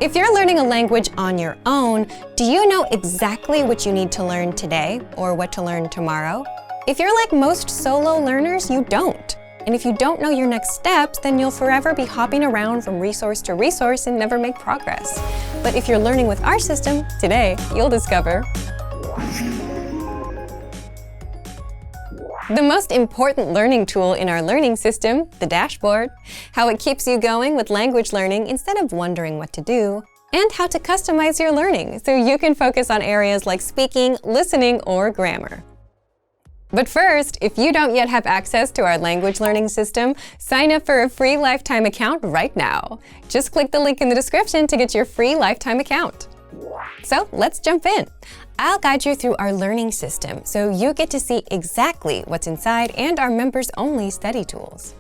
If you're learning a language on your own, do you know exactly what you need to learn today or what to learn tomorrow? If you're like most solo learners, you don't. And if you don't know your next steps, then you'll forever be hopping around from resource to resource and never make progress. But if you're learning with our system, today you'll discover the most important learning tool in our learning system, the dashboard, how it keeps you going with language learning instead of wondering what to do, and how to customize your learning so you can focus on areas like speaking, listening, or grammar. But first, if you don't yet have access to our language learning system, sign up for a free lifetime account right now. Just click the link in the description to get your free lifetime account. So let's jump in. I'll guide you through our learning system so you get to see exactly what's inside and our members-only study tools.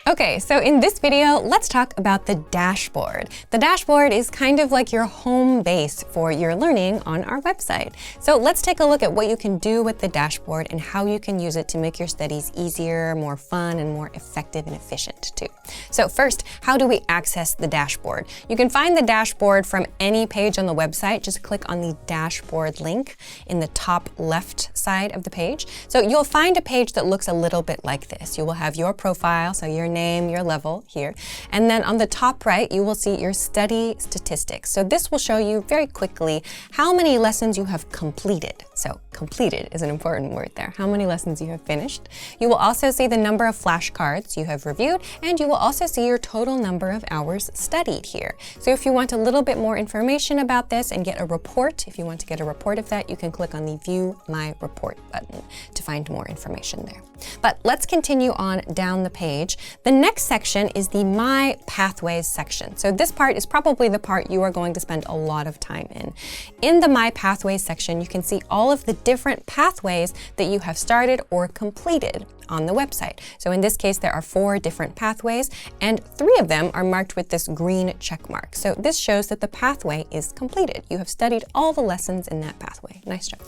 Okay, so in this video, let's talk about the dashboard. The dashboard is kind of like your home base for your learning on our website. So let's take a look at what you can do with the dashboard and how you can use it to make your studies easier, more fun, and more effective and efficient too. So first, how do we access the dashboard? You can find the dashboard from any page on the website. Just click on the dashboard link in the top left side of the page. So you'll find a page that looks a little bit like this. You will have your profile, so your name, your level here. And then on the top right, you will see your study statistics. So this will show you very quickly how many lessons you have completed. So completed is an important word there. How many lessons you have finished. You will also see the number of flashcards you have reviewed, and you will also see your total number of hours studied here. So if you want a little bit more information about this and get a report, if you want to get a report of that, you can click on the View My Report button to find more information there. But let's continue on down the page. The next section is the My Pathways section. So this part is probably the part you are going to spend a lot of time in. In the My Pathways section, you can see all of the different pathways that you have started or completed on the website. So in this case, there are 4 different pathways, and 3 of them are marked with this green check mark. So this shows that the pathway is completed. You have studied all the lessons in that pathway. Nice job.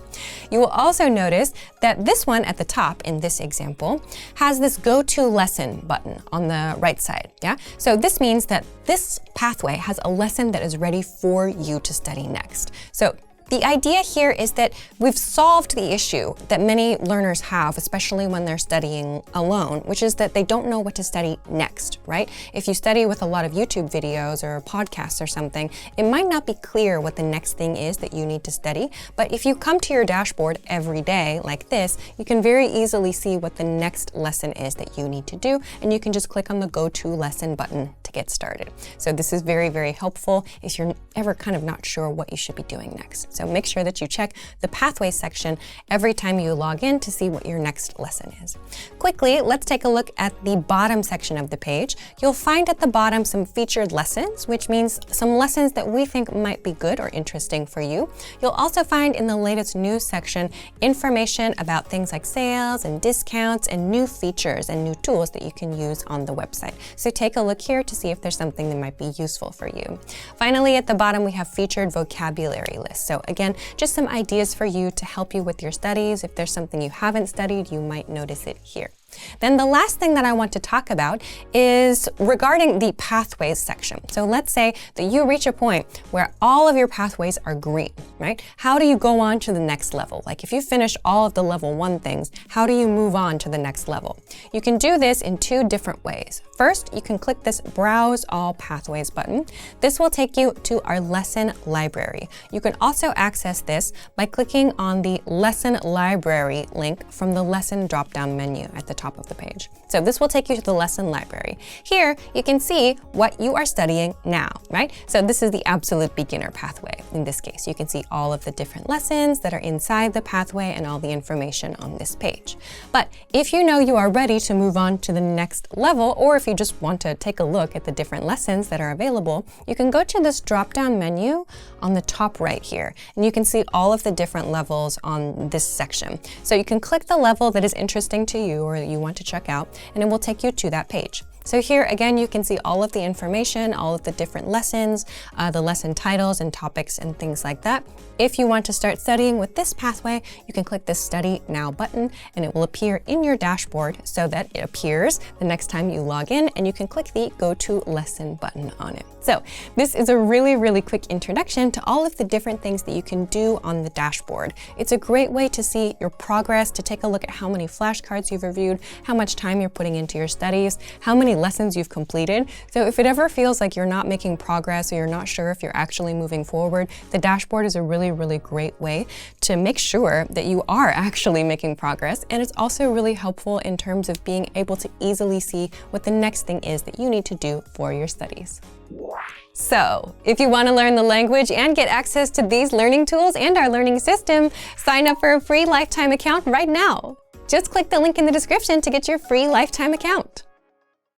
You will also notice that this one at the top in this example has this Go to Lesson button on the right side. Yeah. So this means that this pathway has a lesson that is ready for you to study next. So the idea here is that we've solved the issue that many learners have, especially when they're studying alone, which is that they don't know what to study next, right? If you study with a lot of YouTube videos or podcasts or something, it might not be clear what the next thing is that you need to study. But if you come to your dashboard every day like this, you can very easily see what the next lesson is that you need to do, and you can just click on the Go to Lesson button to get started. So this is very, very helpful if you're ever kind of not sure what you should be doing next. So make sure that you check the Pathways section every time you log in to see what your next lesson is. Quickly, let's take a look at the bottom section of the page. You'll find at the bottom some featured lessons, which means some lessons that we think might be good or interesting for you. You'll also find in the latest news section information about things like sales and discounts and new features and new tools that you can use on the website. So take a look here to see if there's something that might be useful for you. Finally, at the bottom, we have featured vocabulary lists. So again, just some ideas for you to help you with your studies. If there's something you haven't studied, you might notice it here. Then the last thing that I want to talk about is regarding the pathways section. So let's say that you reach a point where all of your pathways are green, right? How do you go on to the next level? Like if you finish all of the level 1 things, how do you move on to the next level? You can do this in 2 different ways. First, you can click this Browse All Pathways button. This will take you to our lesson library. You can also access this by clicking on the Lesson Library link from the Lesson drop-down menu at the top of the page. So this will take you to the lesson library. Here, you can see what you are studying now, right? So this is the absolute beginner pathway. In this case, you can see all of the different lessons that are inside the pathway and all the information on this page. But if you know you are ready to move on to the next level, or if you just want to take a look at the different lessons that are available, you can go to this drop-down menu on the top right here, and you can see all of the different levels on this section. So you can click the level that is interesting to you or you want to check out, and it will take you to that page. So here again, you can see all of the information, all of the different lessons, the lesson titles and topics and things like that. If you want to start studying with this pathway, you can click the Study Now button and it will appear in your dashboard so that it appears the next time you log in, and you can click the Go to Lesson button on it. So this is a really quick introduction to all of the different things that you can do on the dashboard. It's a great way to see your progress, to take a look at how many flashcards you've reviewed, how much time you're putting into your studies, how many lessons you've completed. So if it ever feels like you're not making progress or you're not sure if you're actually moving forward, the dashboard is a really great way to make sure that you are actually making progress. And it's also really helpful in terms of being able to easily see what the next thing is that you need to do for your studies. So, if you want to learn the language and get access to these learning tools and our learning system, sign up for a free lifetime account right now. Just click the link in the description to get your free lifetime account.